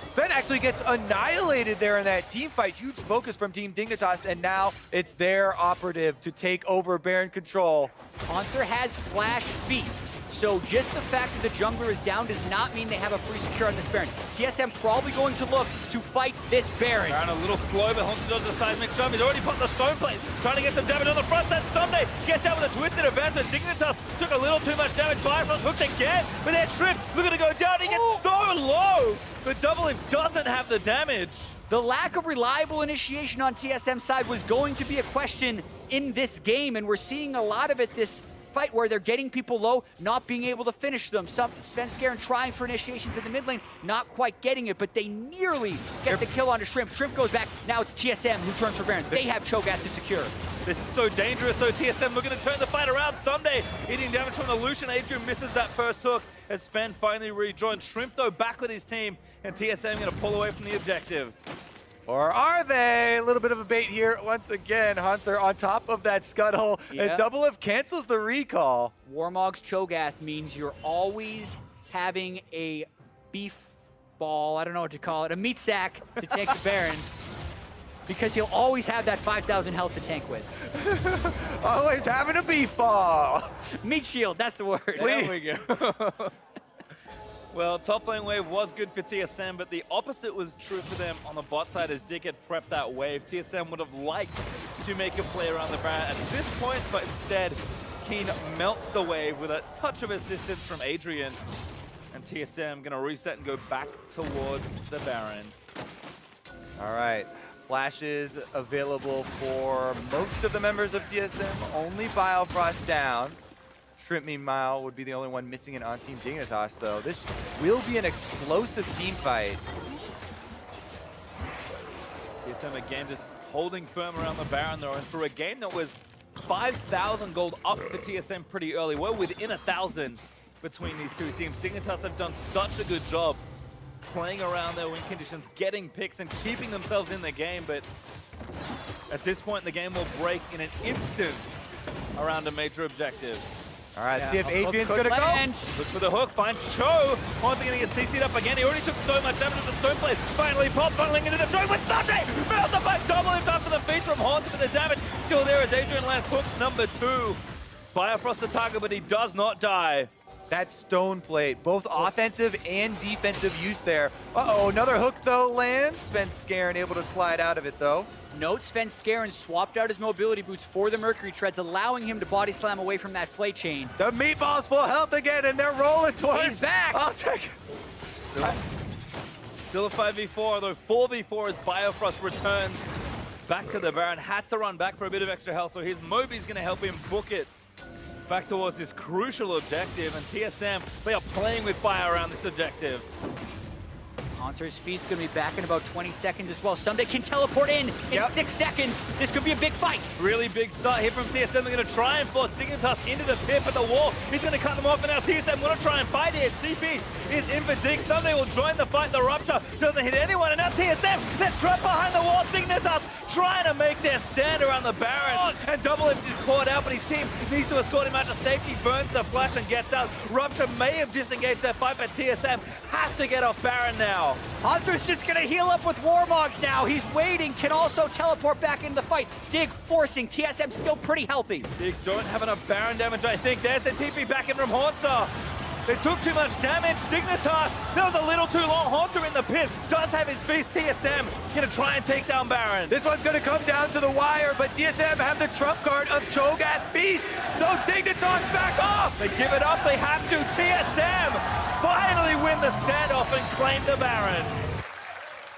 Sven actually gets annihilated there in that team fight. Huge focus from Team Dignitas, and now it's their operative to take over Baron control. Hanser has Flash Feast, so just the fact that the jungler is down does not mean they have a free secure on this Baron. TSM probably going to look to fight this Baron. Baron a little slow, but Hanser does the seismic jump. He's already put the stone plate, trying to get some damage on the front side. Sunday gets out with a twisted advantage. Dignitas took a little too much damage. Bifrost hooked again, but that Shrimp looking to go down. He gets so low, but Double Lift doesn't have the damage. The lack of reliable initiation on TSM's side was going to be a question in this game, and we're seeing a lot of it this fight where they're getting people low, not being able to finish them. Svenskeren trying for initiations in the mid lane, not quite getting it, but they nearly get the kill onto Shrimp. Shrimp goes back, now it's TSM who turns for Baron. They have Cho'Gath to secure. This is so dangerous, so TSM looking to turn the fight around. Sunday eating damage from the Lucian. Adrian misses that first hook as Sven finally rejoined. Shrimp though back with his team, and TSM gonna pull away from the objective. Or are they? A little bit of a bait here once again. Hanser on top of that scuttle, and Double Lift cancels the recall. Warmog's Cho'Gath means you're always having a beef ball, I don't know what to call it, a meat sack to take the Baron. Because he'll always have that 5,000 health to tank with. Always having a beef ball. Meat shield, that's the word. There we go. Well, top lane wave was good for TSM, but the opposite was true for them on the bot side as Dick had prepped that wave. TSM would have liked to make a play around the Baron at this point, but instead, Keen melts the wave with a touch of assistance from Adrian. And TSM gonna reset and go back towards the Baron. All right. Flashes available for most of the members of TSM. Only Biofrost down. Shrimp, meanwhile, would be the only one missing it on Team Dignitas, so this will be an explosive team fight. TSM again just holding firm around the Baron though, and for a game that was 5,000 gold up for TSM pretty early. We're within 1,000 between these two teams. Dignitas have done such a good job playing around their win conditions, getting picks and keeping themselves in the game, but at this point the game will break in an instant around a major objective. All right, see if Adrian's gonna go. Looks for the hook, finds Cho. Hanser gonna get CC'd up again. He already took so much damage with the stone plate. Finally pop, funneling into the choke with Sunday. Melts up by Double Lift after the feed from Hanser, but the damage still there as Adrian lands hook number 2. Biofrost the target, but he does not die. That stone plate, both offensive and defensive use there. Uh-oh, another hook though lands. Svenskeren able to slide out of it though. Note Svenskeren swapped out his mobility boots for the Mercury Treads, allowing him to body slam away from that flay chain. The meatball's full health again, and they're rolling towards. He's back! I'll take it. Still a 5v4, although 4v4 as Biofrost returns back to the Baron. Had to run back for a bit of extra health, so his Moby's going to help him book it back towards this crucial objective. And TSM, they are playing with fire around this objective. Hanser's Feast going to be back in about 20 seconds as well. Sunday can teleport in 6 seconds. This could be a big fight. Really big start here from TSM. They're going to try and force Dignitas into the pit, but the wall, he's going to cut them off, and now TSM want to try and fight it. CP is in for Dig. Sunday will join the fight. The Rupture doesn't hit anyone, and now TSM, they're trapped behind the wall. Dignitas trying to make their stand around the Baron, and Double Lift is caught out, but his team needs to escort him out to safety. Burns the flash and gets out. Rupture may have disengaged that fight, but TSM has to get off Baron now. Hanser's just going to heal up with Warmogs now. He's waiting, can also teleport back into the fight. Dig forcing, TSM still pretty healthy. Dig don't have enough Baron damage, I think. There's the TP back in from Hanser. They took too much damage. Dignitas, that was a little too long. Hanser in the pit, does have his feast. TSM gonna try and take down Baron. This one's gonna come down to the wire, but TSM have the trump card of Cho'Gath Beast, so Dignitas back off! They give it up, they have to. TSM finally win the standoff and claim the Baron.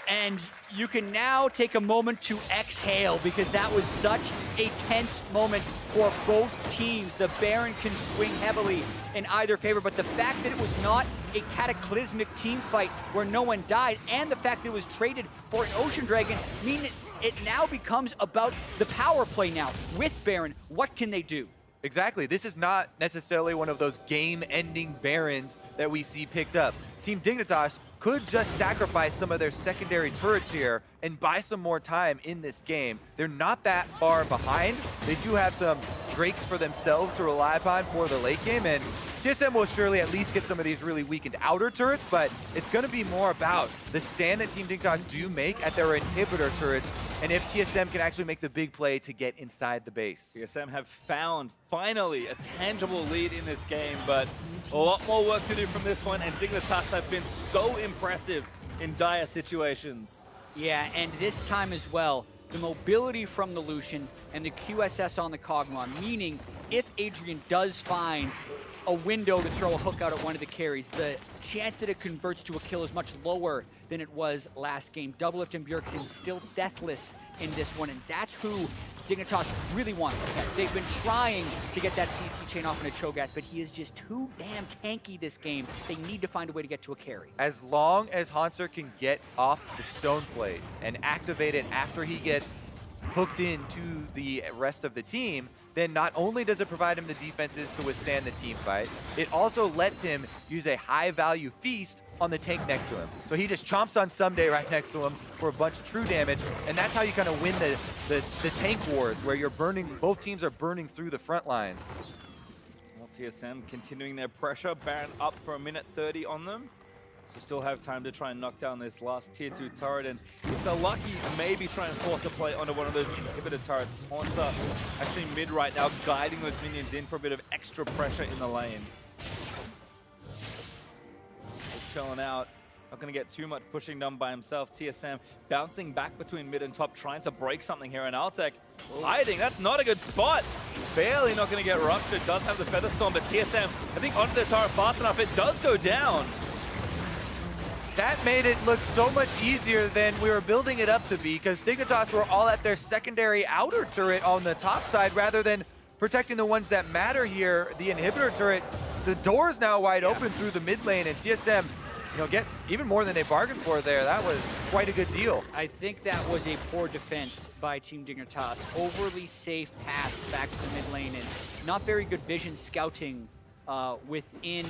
And you can now take a moment to exhale because that was such a tense moment for both teams. The Baron can swing heavily in either favor, but the fact that it was not a cataclysmic team fight where no one died, and the fact that it was traded for an Ocean Dragon, means it now becomes about the power play now. With Baron, what can they do? Exactly. This is not necessarily one of those game-ending Barons that we see picked up. Team Dignitas could just sacrifice some of their secondary turrets here and buy some more time in this game. They're not that far behind. They do have some Drakes for themselves to rely upon for the late game, and TSM will surely at least get some of these really weakened outer turrets, but it's going to be more about the stand that Team Dignitas do make at their inhibitor turrets, and if TSM can actually make the big play to get inside the base. TSM have found, finally, a tangible lead in this game, but a lot more work to do from this point, and Dignitas have been so impressive in dire situations. Yeah, and this time as well, the mobility from the Lucian and the QSS on the Kog'Maw, meaning if Adrian does find a window to throw a hook out at one of the carries, the chance that it converts to a kill is much lower than it was last game. Doublelift and Bjergsen still deathless in this one, and that's who Dignitas really wants to catch. They've been trying to get that CC chain off in a Cho'Gath, but he is just too damn tanky this game. They need to find a way to get to a carry. As long as Hanser can get off the stone plate and activate it after he gets hooked into the rest of the team, then not only does it provide him the defenses to withstand the team fight, it also lets him use a high-value feast on the tank next to him. So he just chomps on Someday right next to him for a bunch of true damage, and that's how you kind of win the tank wars, where you're burning, both teams are burning through the front lines. Well, TSM continuing their pressure. Baron up for 1:30 on them. So still have time to try and knock down this last tier 2 turret, and if they're lucky, maybe try and force a play onto one of those inhibitor turrets. Haunter actually mid right now, guiding those minions in for a bit of extra pressure in the lane. Just chilling out. Not going to get too much pushing done by himself. TSM bouncing back between mid and top, trying to break something here. And Altec hiding. That's not a good spot. Barely not going to get ruptured. Does have the Feather Storm, but TSM, I think, onto the turret fast enough. It does go down. That made it look so much easier than we were building it up to be, because Dignitas were all at their secondary outer turret on the top side rather than protecting the ones that matter here. The inhibitor turret, the door is now wide open through the mid lane, and TSM, you know, get even more than they bargained for there. That was quite a good deal. I think that was a poor defense by Team Dignitas. Overly safe paths back to the mid lane and not very good vision scouting within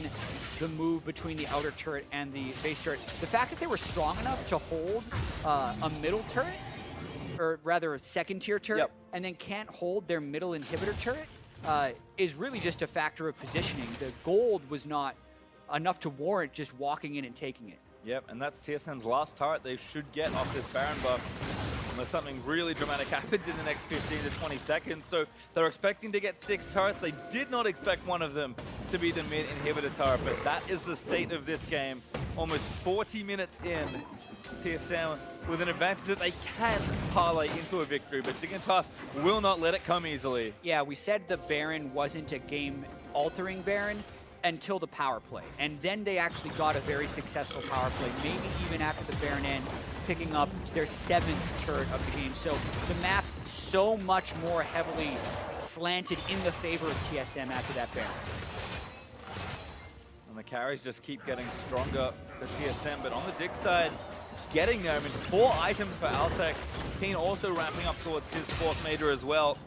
the move between the outer turret and the base turret. The fact that they were strong enough to hold a middle turret, or rather a second tier turret, and then can't hold their middle inhibitor turret is really just a factor of positioning. The gold was not enough to warrant just walking in and taking it. Yep, and that's TSM's last turret they should get off this Baron buff. Unless something really dramatic happens in the next 15 to 20 seconds. So they're expecting to get 6 turrets. They did not expect one of them to be the mid inhibitor turret, but that is the state of this game. Almost 40 minutes in, TSM with an advantage that they can parlay into a victory, but Dignitas will not let it come easily. Yeah, we said the Baron wasn't a game-altering Baron until the power play, and then they actually got a very successful power play, maybe even after the Baron ends, picking up their 7th turret of the game. So the map so much more heavily slanted in the favor of TSM after that Baron. And the carries just keep getting stronger for TSM, but on the Dig side, getting there. I mean, 4 items for Altec. Keen also ramping up towards his 4th major as well.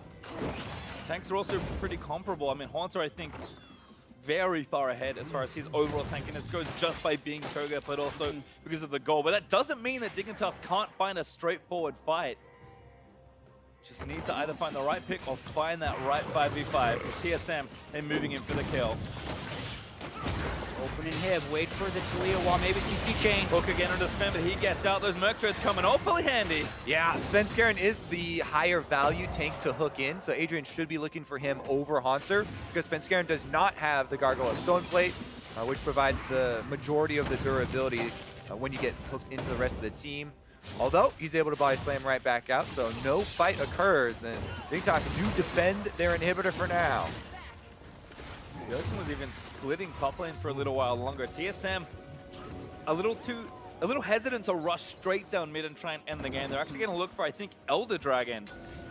Tanks are also pretty comparable. I mean, Haunter, I think, very far ahead as far as his overall tankiness goes, just by being Cho'Gath, but also because of the goal. But that doesn't mean that Dignitas can't find a straightforward fight. Just need to either find the right pick or find that right 5v5 with TSM and moving in for the kill. Open inhib, wait for the Talia while maybe CC chain. Hook again under Sven, but he gets out. Those Merc Treads coming awfully handy. Yeah, Svenskeren is the higher value tank to hook in, so Adrian should be looking for him over Haunter, because Svenskeren does not have the Gargoyle Stone Plate, which provides the majority of the durability when you get hooked into the rest of the team. Although, he's able to body slam right back out, so no fight occurs, and Dignitas do defend their inhibitor for now. Bjergsen was even splitting top lane for a little while longer. TSM a little too a little hesitant to rush straight down mid and try and end the game. They're actually going to look for, I think, Elder Dragon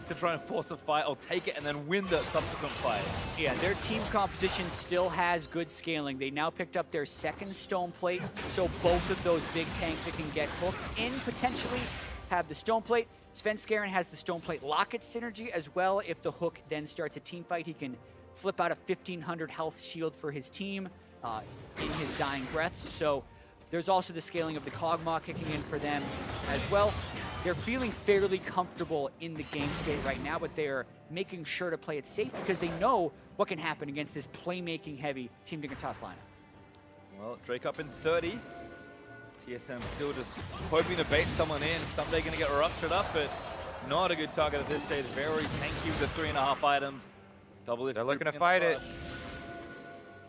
to try and force a fight or take it and then win the subsequent fight. Yeah, their team composition still has good scaling. They now picked up their second stone plate, so both of those big tanks that can get hooked in potentially have the stone plate. Svenskeren has the stone plate locket synergy as well. If the hook then starts a team fight, he can flip out a 1500 health shield for his team in his dying breaths. So there's also the scaling of the Kog'Maw kicking in for them as well. They're feeling fairly comfortable in the game state right now, but they're making sure to play it safe because they know what can happen against this playmaking-heavy Team Dignitas lineup. Well, Drake up in 30. TSM still just hoping to bait someone in. Someday going to get ruptured up, but not a good target at this stage. Very tanky with the 3.5 items. Double lift. They're looking to fight it.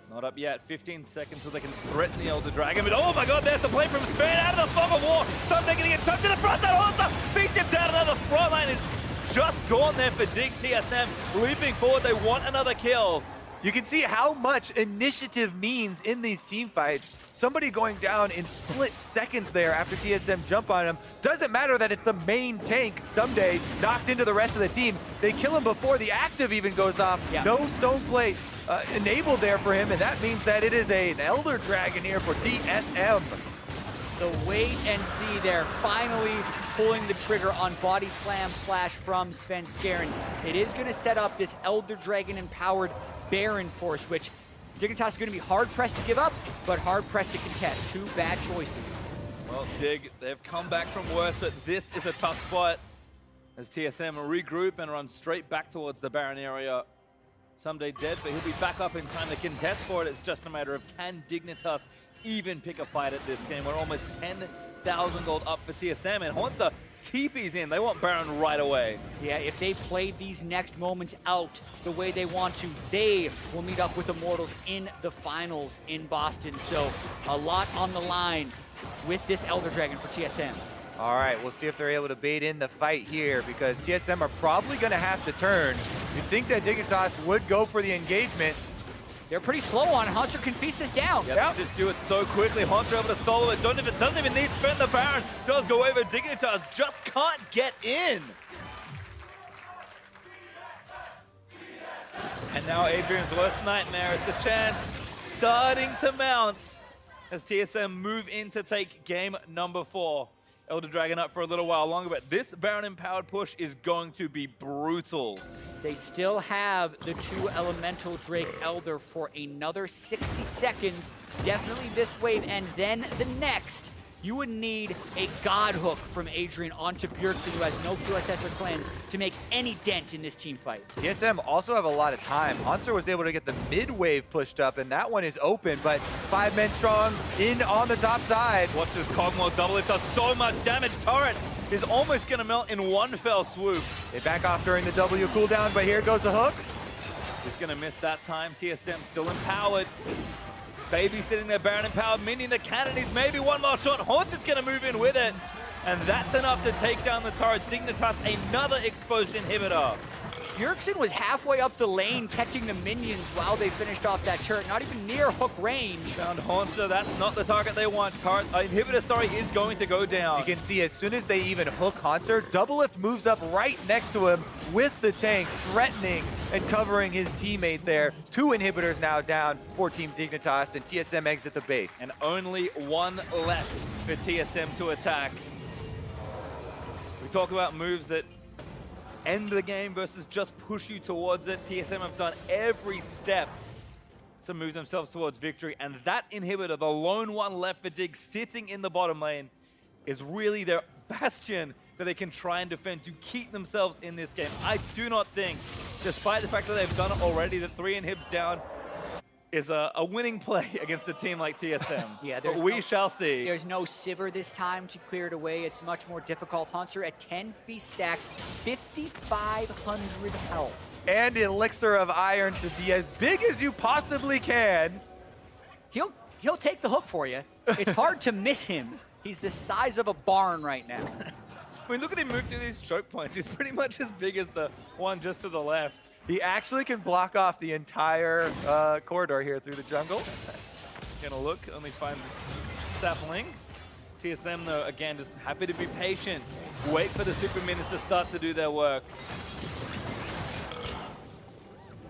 Not up yet. 15 seconds so they can threaten the Elder Dragon. But oh my god, there's the play from Sven out of the fog of war. Someday going to get chucked to the front. That Haunter beats him down. Another front line is just gone there for Dig. TSM leaping forward. They want another kill. You can see how much initiative means in these team fights. Somebody going down in split seconds there after TSM jump on him. Doesn't matter that it's the main tank someday knocked into the rest of the team. They kill him before the active even goes off. Yeah. No stone plate enabled there for him, and that means that it is an Elder Dragon here for TSM. The wait and see there, finally pulling the trigger on body slam flash from Svenskeren. It is going to set up this Elder Dragon empowered Baron force, which Dignitas is going to be hard-pressed to give up, but hard-pressed to contest. Two bad choices. Well, Dig, they've come back from worse, but this is a tough spot as TSM regroup and run straight back towards the Baron area. Someday dead, but he'll be back up in time to contest for it. It's just a matter of can Dignitas even pick a fight at this game. We're almost 10,000 gold up for TSM, and Haunter TP's in. They want Baron right away. Yeah, if they play these next moments out the way they want to, they will meet up with Immortals in the finals in Boston. So a lot on the line with this Elder Dragon for TSM. All right, we'll see if they're able to bait in the fight here because TSM are probably going to have to turn. You'd think that Dignitas would go for the engagement. They're pretty slow on it. Haunter can feast this down. Yep. Just do it so quickly. Haunter able to solo it. Doesn't even need to spend the Baron. Does go over. Dignitas just can't get in. And now Adrian's worst nightmare is the chance starting to mount as TSM move in to take game number 4. Elder Dragon up for a little while longer, but this Baron empowered push is going to be brutal. They still have the 2 Elemental Drake Elder for another 60 seconds. Definitely this wave, and then the next. You would need a God Hook from Adrian onto Bjergsen, who has no QSS or cleanse, to make any dent in this team fight. TSM also have a lot of time. Haunter was able to get the mid wave pushed up, and that one is open, but 5 men strong in on the top side. Watch this Kog'Maw double. It does so much damage. Turret is almost going to melt in one fell swoop. They back off during the W cooldown, but here goes the hook. Just going to miss that time. TSM still empowered. Babysitting their Baron empowered minion. The cannon is maybe one more shot. Haunter's going to move in with it. And that's enough to take down the turret. Dignitas, another exposed inhibitor. Bjergsen was halfway up the lane catching the minions while they finished off that turret. Not even near hook range. Found Haunter. That's not the target they want. Inhibitor, is going to go down. You can see as soon as they even hook Haunter, Double Lift moves up right next to him with the tank, threatening and covering his teammate there. 2 inhibitors now down for Team Dignitas, and TSM exit the base. And only 1 left for TSM to attack. We talk about moves that end the game versus just push you towards it. TSM have done every step to move themselves towards victory, and that inhibitor, the lone one left for Dig, sitting in the bottom lane, is really their bastion that they can try and defend to keep themselves in this game. I do not think, despite the fact that they've done it already, that 3 inhibs down is a winning play against a team like TSM. Yeah, but we shall see. There's no Sivir this time to clear it away. It's much more difficult. Haunter at 10 feast stacks, 5,500 health. And Elixir of Iron to be as big as you possibly can. He'll take the hook for you. It's hard to miss him. He's the size of a barn right now. I mean, look at him move through these choke points. He's pretty much as big as the one just to the left. He actually can block off the entire corridor here through the jungle. Gonna look, only finds Sapling. TSM, though, again, just happy to be patient. Wait for the super minions to start to do their work.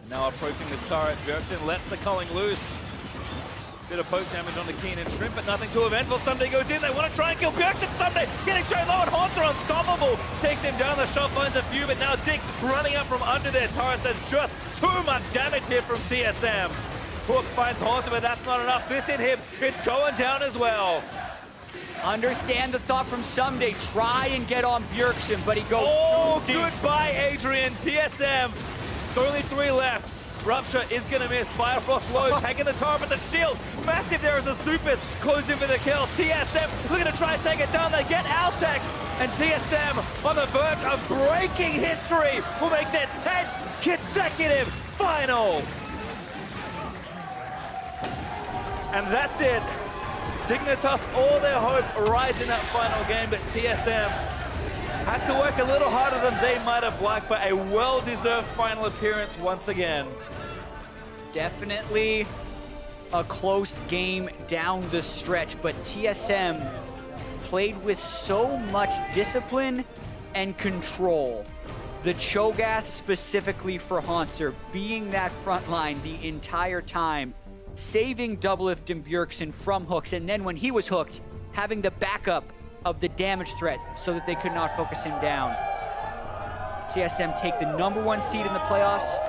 Now approaching this turret, Bjergsen lets the culling loose. Bit of poke damage on the Keen and Shrimp, but nothing too eventful. Sunday goes in, they want to try and kill Bjergsen. Sunday getting shown low, and Haunts are unstoppable. Takes him down, the shot finds a few, but now Dick running up from under their turrets. There's just too much damage here from TSM. Hook finds Haunts, but that's not enough. This inhib, it's going down as well. Understand the thought from Someday. Try and get on Bjergsen, but he goes too deep. Goodbye, Adrian. TSM, only 3 left. Rupture is going to miss. Firefrost low, taking the tower, but the shield massive there as the supers close in for the kill. TSM looking to try and take it down. They get Altec, and TSM on the verge of breaking history will make their 10th consecutive final. And that's it. Dignitas, all their hope rides in that final game, but TSM had to work a little harder than they might have liked, but a well-deserved final appearance once again. Definitely a close game down the stretch, but TSM played with so much discipline and control. The Cho'Gath specifically for Haunter being that front line the entire time, saving Doublelift and Bjergsen from hooks, and then when he was hooked, having the backup of the damage threat so that they could not focus him down. TSM take the #1 seed in the playoffs,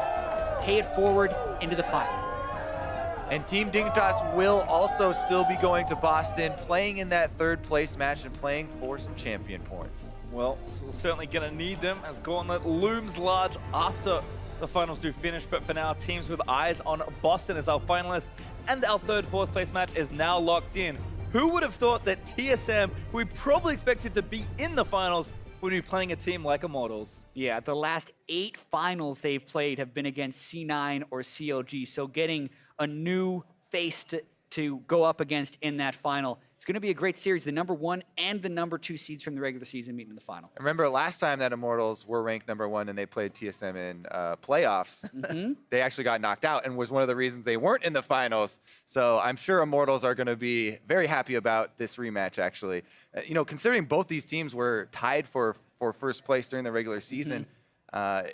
pay it forward into the final. And Team Dignitas will also still be going to Boston, playing in that 3rd place match and playing for some champion points. Well, so we're certainly going to need them as Gauntlet looms large after the finals do finish, but for now, teams with eyes on Boston as our finalists, and our 3rd, 4th place match is now locked in. Who would have thought that TSM, who we probably expected to be in the finals, would be playing a team like Immortals? Yeah, the last 8 finals they've played have been against C9 or CLG, so getting a new face to go up against in that final, it's going to be a great series. The #1 and the #2 seeds from the regular season meet in the final. I remember last time that Immortals were ranked #1 and they played TSM in playoffs, they actually got knocked out and was one of the reasons they weren't in the finals. So I'm sure Immortals are going to be very happy about this rematch, actually. You know, considering both these teams were tied for 1st place during the regular season,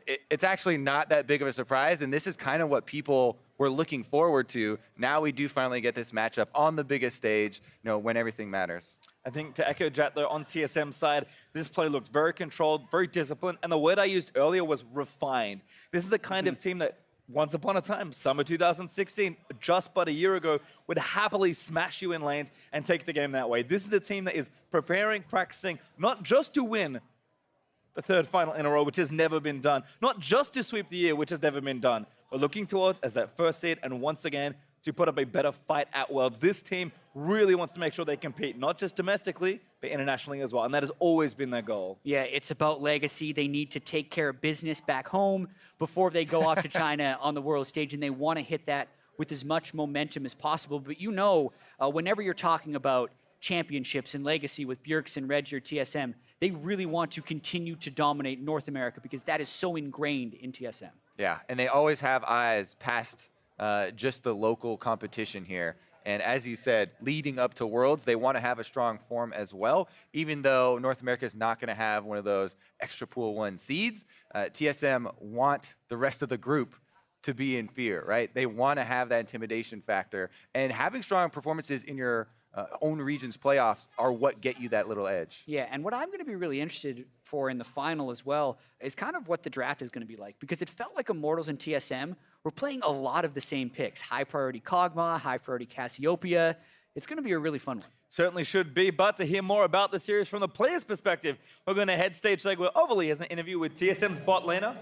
it's actually not that big of a surprise, and this is kind of what people were looking forward to. Now we do finally get this matchup on the biggest stage, you know, when everything matters. I think to echo Jat though, on TSM's side, this play looked very controlled, very disciplined, and the word I used earlier was refined. This is the kind of team that once upon a time, summer 2016, just but a year ago, would happily smash you in lanes and take the game that way. This is a team that is preparing, practicing, not just to win the 3rd final in a row, which has never been done, not just to sweep the year, which has never been done, but looking towards as that 1st seed and once again to put up a better fight at Worlds. This team really wants to make sure they compete, not just domestically, but internationally as well, and that has always been their goal. Yeah, it's about legacy. They need to take care of business back home before they go off to China on the world stage, and they want to hit that with as much momentum as possible. But you know, whenever you're talking about championships and legacy with Bjergsen, Reggie, or TSM, they really want to continue to dominate North America because that is so ingrained in TSM. Yeah, and they always have eyes past just the local competition here. And as you said, leading up to Worlds, they want to have a strong form as well, even though North America is not going to have one of those extra pool 1 seeds. TSM want the rest of the group to be in fear, right? They want to have that intimidation factor. And having strong performances in your own region's playoffs are what get you that little edge. Yeah, and what I'm going to be really interested for in the final as well is kind of what the draft is going to be like, because it felt like Immortals and TSM were playing a lot of the same picks. High priority Kog'Maw, high priority Cassiopeia. It's going to be a really fun one. Certainly should be, but to hear more about the series from the player's perspective, we're going to head stage like where Overly has an interview with TSM's bot laner.